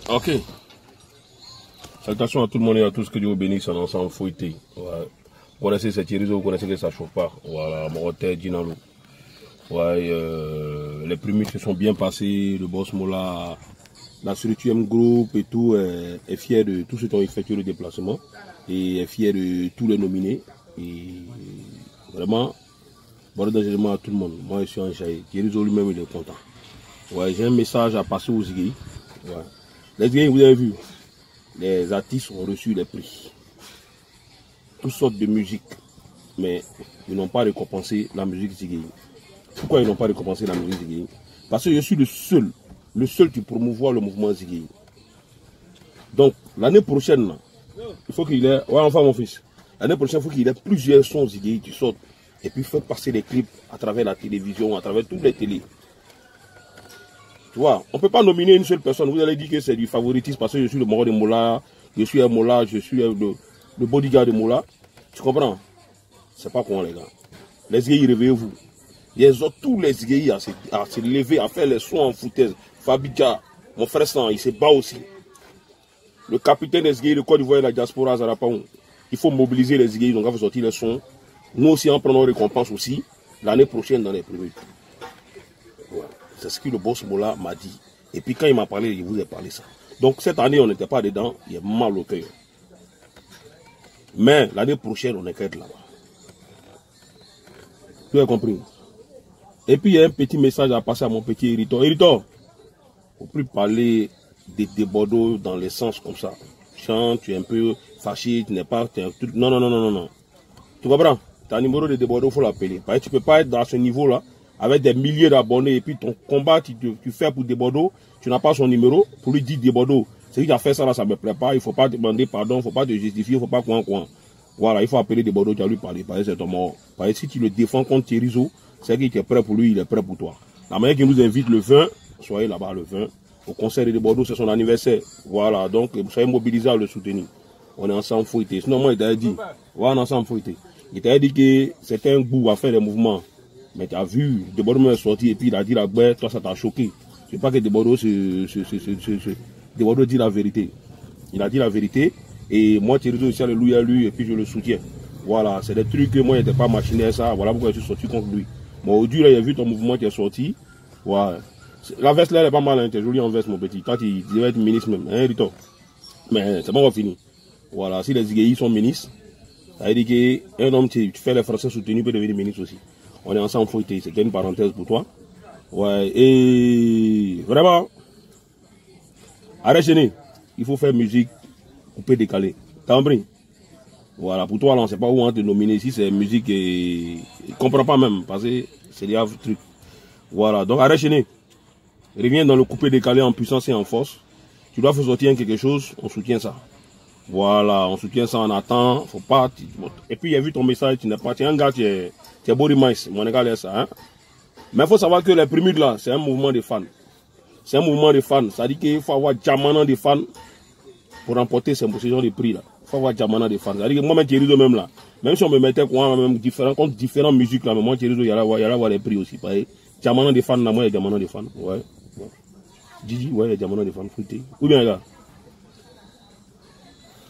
Ok. Salutations à tout le monde et à tous, que Dieu vous bénisse en ensemble fouetté. Ouais. Vous connaissez cette Thierry, vous connaissez que ça chauffe pas. Voilà, mon hôtel Dinalo. Ouais, les prémices se sont bien passées, le boss Mola, la structure M Group et tout est fier de tous ceux qui ont effectué le déplacement et est fier de tous les nominés. Et vraiment, bon d'engagement à tout le monde. Moi je suis en Jaï. Thierry lui-même il est content. Ouais, j'ai un message à passer aux Zigui. Ouais. Les Zigui, vous avez vu, les artistes ont reçu les prix. Toutes sortes de musique, mais ils n'ont pas récompensé la musique Zigui. Pourquoi ils n'ont pas récompensé la musique Zigui? Parce que je suis le seul qui promouvoit le mouvement Zigui. Donc, l'année prochaine, il faut qu'il ait, ouais, enfin mon fils, l'année prochaine, il faut qu'il ait plusieurs sons Zigui qui sortent et puis faire passer les clips à travers la télévision, à travers toutes les télés. Tu vois, on ne peut pas nominer une seule personne. Vous allez dire que c'est du favoritisme parce que je suis le mort de Mola, je suis un Mola, je suis le bodyguard de Mola. Tu comprends? C'est pas comment les gars. Les Zigui, réveillez-vous. Ils ont tous les Zigui à se lever, à faire les sons en foutaise. Fabika, mon frère San, il se bat aussi. Le capitaine des Zigui de Côte d'Ivoire et la diaspora Zarapaon. Il faut mobiliser les Zigui, donc on va sortir les sons. Nous aussi en prenons récompense aussi l'année prochaine dans les premiers. Voilà. C'est ce que le boss Mola m'a dit. Et puis quand il m'a parlé, il vous a parlé ça. Donc cette année, on n'était pas dedans, il est mal au cœur. Mais l'année prochaine, on est qu'à être là-bas. Tu as compris? Et puis il y a un petit message à passer à mon petit Hérito. Hérito, il ne faut plus parler des débordeaux dans les sens comme ça. Tu es un peu fâché, tu n'es pas... Non, non, non, non, non. Tu comprends? Tu as un numéro de débordeaux, il faut l'appeler. Parce que tu ne peux pas être dans ce niveau-là, avec des milliers d'abonnés, et puis ton combat tu fais pour Desbordeaux, tu n'as pas son numéro, pour lui dire Desbordeaux, c'est lui qui a fait ça là, ça ne me plaît pas, il ne faut pas demander pardon, il ne faut pas te justifier, il ne faut pas quoi. Voilà, il faut appeler Desbordeaux, tu as lui parler, parce que c'est ton mort. Parce que si tu le défends contre Thierry, c'est qu'il est prêt pour lui, il est prêt pour toi. La manière qu'il nous invite le 20, soyez là-bas le 20, au concert de Desbordeaux, c'est son anniversaire. Voilà, donc soyez mobilisés à le soutenir. On est ensemble fouettés. Sinon moi il t'a dit, voilà, on est ensemble fouettés. Il t'a dit que c'était un goût à faire des mouvements. Mais tu as vu, Desbordeaux est sorti et puis il a dit la guerre, toi ça t'a choqué. C'est pas que Desbordeaux Desbordeaux dit la vérité. Il a dit la vérité et moi Thierry aussi alléluia lui et puis je le soutiens. Voilà, c'est des trucs que moi je n'étais pas machinaire ça, voilà pourquoi je suis sorti contre lui. Bon aujourd'hui là, il a vu ton mouvement qui est sorti. Voilà. La veste là elle est pas mal, hein, t'es joli en veste mon petit. Toi tu devais être ministre même, hein Rito. Mais c'est bon, on finit. Voilà, si les Zigui sont ministres, ça veut dire qu'un homme tu fais les Français soutenus peut devenir ministre aussi. On est ensemble fouettés, c'était une parenthèse pour toi. Ouais, et vraiment, arrête chéné, il faut faire musique coupée décalée. T'as compris? Voilà, pour toi là, on ne sait pas où on te nominer ici, c'est musique et il ne comprend pas même, parce que c'est des trucs. Voilà, donc arrête chéné, reviens dans le coupé décalé en puissance et en force. Tu dois faire sortir quelque chose, on soutient ça. Voilà, on soutient ça, on attend, faut pas. Et puis il a vu ton message, tu n'es pas, tu es un gars qui est body mice, mon gars, ça, hein. Mais il faut savoir que les prémices là, c'est un mouvement de fans. C'est un mouvement de fans. Ça dit qu'il faut avoir diamant de fans pour remporter ces genre de prix là. Il faut avoir diamant de fans. Ça dit que moi, Thierry même là, même si on me mettait quoi, même contre différentes musiques là, mais moi, Thierry, il y a avoir les prix aussi. Diamant de fans là, moi, il y a diamant de fans. Ouais. Gigi, ouais, il y a diamant de fans. Ou bien, là.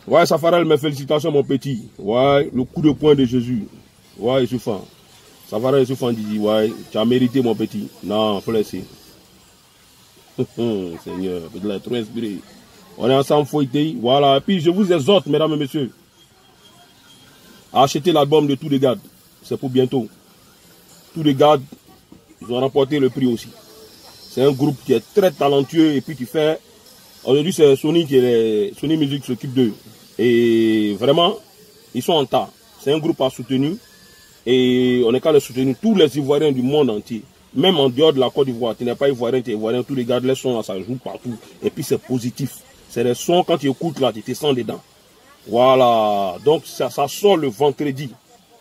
Ouais, Safarel, mes félicitations, mon petit. Ouais, le coup de poing de Jésus. Ouais, je suis fan. Safarel, je suis fan, Gigi. Ouais, tu as mérité, mon petit. Non, faut laisser. Seigneur, peut-être là, trop inspiré. On est ensemble fouettés. Voilà. Et puis, je vous exhorte, mesdames et messieurs, à acheter l'album de Tous les Gardes. C'est pour bientôt. Tous les Gardes, ils ont remporté le prix aussi. C'est un groupe qui est très talentueux et puis qui fait. Aujourd'hui, c'est Sony Sony Music s'occupe d'eux. Et vraiment, ils sont en tas. C'est un groupe à soutenir. Et on est qu'à les soutenir tous les Ivoiriens du monde entier. Même en dehors de la Côte d'Ivoire. Tu n'es pas Ivoirien, tu es Ivoirien. Tous les gars, les sons là, ça joue partout. Et puis c'est positif. C'est des sons, quand tu écoutes là, tu te sens dedans. Voilà. Donc ça sort le vendredi.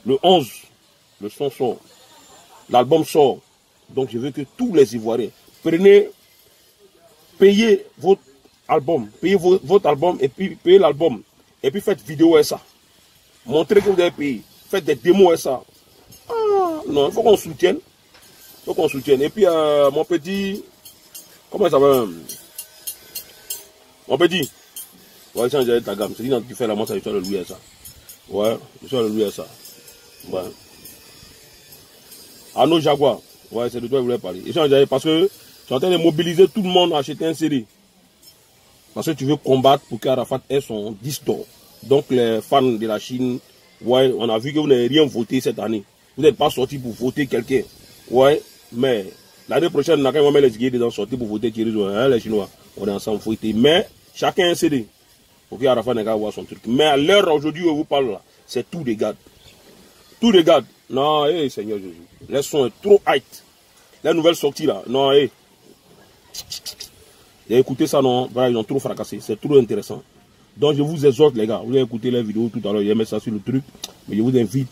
Le 11. Le son sort. L'album sort. Donc je veux que tous les Ivoiriens payez votre album. Payez votre album et puis payez l'album. Et puis faites vidéo et ça. Montrez que vous avez payé. Faites des démos et ça. Ah, non, il faut qu'on soutienne. Il faut qu'on soutienne. Et puis mon petit, comment ça va? On peut dire. Ouais, ça, j'ai ta gamme. C'est dit, tu fais la masse à l'histoire de Louis ça. Ouais, l'histoire de Louis ça. Ouais. Arnaud Jaguar. Ouais, c'est de toi que je voulais parler. Parce que tu es en train de mobiliser tout le monde à acheter un CD. Parce que tu veux combattre pour qu'Arafat ait son disque d'or. Donc les fans de la Chine, ouais, on a vu que vous n'avez rien voté cette année. Vous n'êtes pas sorti pour voter quelqu'un. Ouais, mais l'année prochaine, on a quand même les Guinéens dedans sortis pour voter Thierry Zoé, hein, les Chinois. On est ensemble fouettés. Mais chacun a un CD. Pour qu'Arafat n'ait qu'à voir son truc. Mais à l'heure aujourd'hui où je vous parle là, c'est tout des gars. Tout des gars. Non, hey, Seigneur Jésus. Les sons sont trop high. Les nouvelles sorties là, non, hey. J'ai écouté ça, non, voilà, ils ont trop fracassé. C'est trop intéressant. Donc je vous exhorte les gars, vous avez écouté les vidéos tout à l'heure, j'ai mis ça sur le truc. Mais je vous invite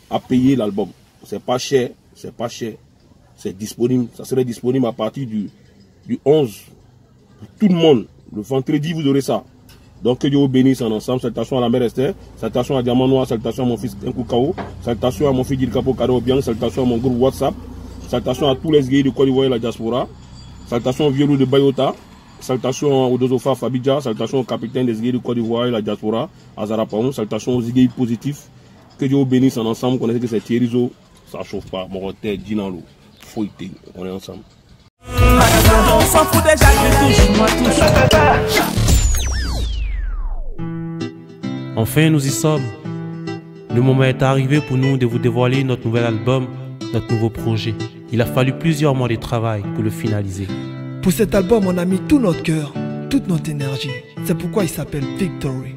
à payer l'album. C'est pas cher, c'est pas cher. C'est disponible, ça serait disponible à partir du 11. Pour tout le monde. Le vendredi, vous aurez ça. Donc que Dieu vous bénisse en ensemble. Salutations à la mère Esther, salutations à Diamant Noir, salutations à mon fils Nkoukao, salutations à mon fils Dirkapo Kado Bien, salutations à mon groupe WhatsApp, salutations à tous les gays de Côte d'Ivoire et la diaspora, salutations au vieux loup de Bayota, salutations aux Dozofa Fabidja, salutations au capitaine des gays de Côte d'Ivoire et la diaspora, Azara Paon, salutations aux gays positifs. Que Dieu vous bénisse en ensemble. Vous connaissez que c'est Thierry Zo, ça chauffe pas, Moroté, Djinalo, Fouité, on est ensemble. On s'en fout déjà, Enfin, nous y sommes. Le moment est arrivé pour nous de vous dévoiler notre nouvel album, notre nouveau projet. Il a fallu plusieurs mois de travail pour le finaliser. Pour cet album, on a mis tout notre cœur, toute notre énergie. C'est pourquoi il s'appelle Victory.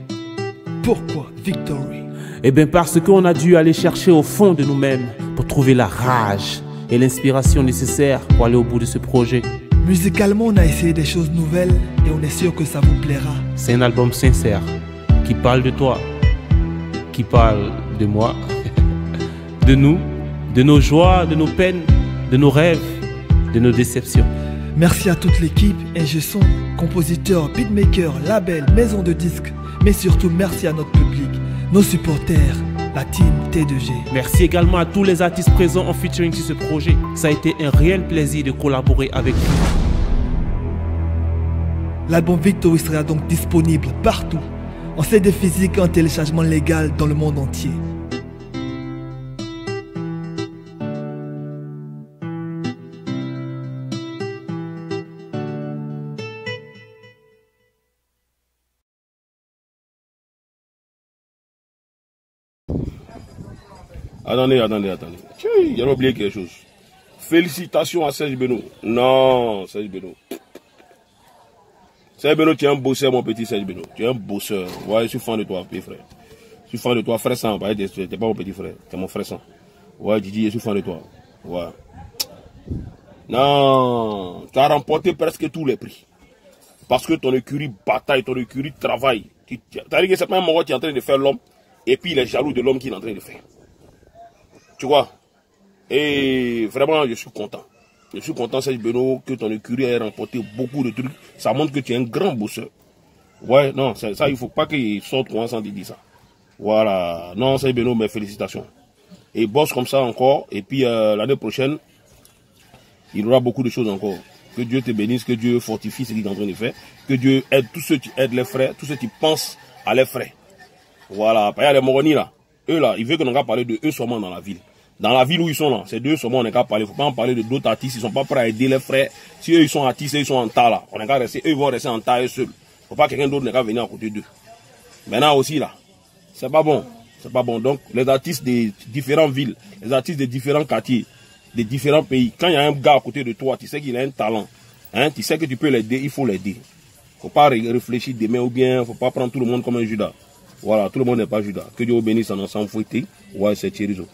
Pourquoi Victory? Eh bien parce qu'on a dû aller chercher au fond de nous-mêmes pour trouver la rage et l'inspiration nécessaires pour aller au bout de ce projet. Musicalement, on a essayé des choses nouvelles et on est sûr que ça vous plaira. C'est un album sincère qui parle de toi, qui parle de moi, de nous, de nos joies, de nos peines, de nos rêves, de nos déceptions. Merci à toute l'équipe, ingé son, compositeurs, beatmakers, labels, maisons de disques, mais surtout merci à notre public, nos supporters, la team T2G. Merci également à tous les artistes présents en featuring sur ce projet. Ça a été un réel plaisir de collaborer avec vous. L'album Victory sera donc disponible partout, en CD physique et en téléchargement légal dans le monde entier. Attendez. J'ai oublié quelque chose. Félicitations à Serge Beno. Non, Serge Beno. Serge Beno, tu es un bosseur, mon petit Serge Beno. Tu es un bosseur. Ouais, je suis fan de toi, petit frère. Je suis fan de toi, frère sang. Tu n'es pas mon petit frère, tu es mon frère sang. Ouais, Didi, je suis fan de toi. Ouais. Non, tu as remporté presque tous les prix. Parce que ton écurie bataille, ton écurie travaille. Tu as dit que c'est pas un moment qui est en train de faire l'homme. Et puis il est jaloux de l'homme qu'il est en train de faire. Tu vois. Et vraiment, je suis content. Je suis content, Serge Beno, que ton écurie ait remporté beaucoup de trucs. Ça montre que tu es un grand bosseur. Ouais, non, ça, il ne faut pas qu'il sorte sans dire ça. Voilà. Non, Serge Beno, mes félicitations. Et bosse comme ça encore. Et puis l'année prochaine, il y aura beaucoup de choses encore. Que Dieu te bénisse, que Dieu fortifie ce qu'il est en train de faire. Que Dieu aide tous ceux qui aident les frères, tous ceux qui pensent à les frères. Voilà. Il y a les Moroni là. Eux là, ils veulent qu'on va parler de eux seulement dans la ville. Dans la ville où ils sont là, c'est d'eux seulement on n'est qu'à parler. Il ne faut pas en parler de d'autres artistes. Ils ne sont pas prêts à aider les frères. Si eux ils sont artistes, ils sont en tas là. On n'est qu'à rester, eux ils vont rester en tas eux seuls. Il ne faut pas que quelqu'un d'autre n'est qu'à venir à côté d'eux. Maintenant aussi là, c'est pas bon. C'est pas bon. Donc les artistes des différentes villes, les artistes des différents quartiers, des différents pays, quand il y a un gars à côté de toi, tu sais qu'il a un talent. Hein, tu sais que tu peux l'aider, il faut l'aider. Il ne faut pas réfléchir demain ou bien, il ne faut pas prendre tout le monde comme un Judas. Voilà, tout le monde n'est pas Judas. Que Dieu vous bénisse en ensemble fouetté. Ouais, c'est Thierry Zo.